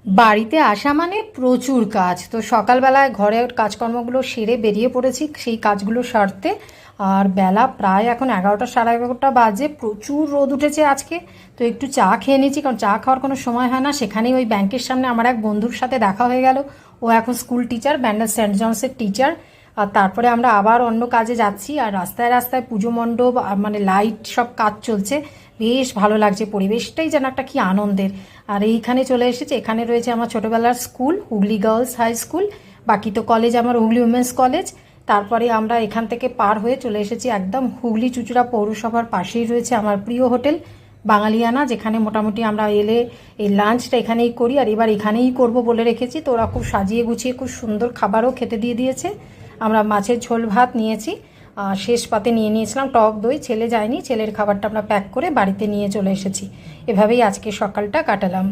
বাড়িতে আসা মানে প্রচুর কাজ। তো সকালবেলায় ঘরের কাজকর্মগুলো সেরে বেরিয়ে পড়েছি সেই কাজগুলো সারতে। আর বেলা প্রায় এখন 11টা সাড়ে 11টা বাজে, প্রচুর রোদ উঠেছে আজকে। তো একটু চা খেয়ে নিয়েছি, কারণ চা খাওয়ার কোনো সময় হয় না। সেখানেই ওই ব্যাংকের সামনে আমার এক বন্ধুর সাথে দেখা হয়ে গেল। ও এখন স্কুল টিচার, ব্যান্ডেল সেন্ট জনসের টিচার। আর তারপরে আমরা আবার অন্য কাজে যাচ্ছি। আর রাস্তায় রাস্তায় পুজো মণ্ডপ আর মানে লাইট সব কাজ চলছে, বেশ ভালো লাগছে। পরিবেশটাই যেন একটা কি আনন্দের। আর এইখানে চলে এসেছে, এখানে রয়েছে আমার ছোটোবেলার school, Hooghly girls high school. বাকি তো কলেজ আমার হুগলি উমেন্স কলেজ। তারপরে আমরা এখান থেকে পার হয়ে চলে এসেছি একদম হুগলি চুঁচুড়া পৌরসভার পাশেই রয়েছে আমার প্রিয় হোটেল বাঙালিয়ানা, যেখানে মোটামুটি আমরা এলে এই লাঞ্চটা এখানেই করি। আর এবার এখানেই করব বলে রেখেছি। তো ওরা খুব সাজিয়ে গুছিয়ে খুব সুন্দর খাবারও খেতে দিয়ে দিয়েছে। আমরা মাছের ঝোল ভাত নিয়েছি, শেষ পাতে নিয়ে নিয়েছিলাম টক দই। ছেলে যায়নি, ছেলের খাবারটা আমরা প্যাক করে বাড়িতে নিয়ে চলে এসেছি। এভাবেই আজকে সকালটা কাটালাম।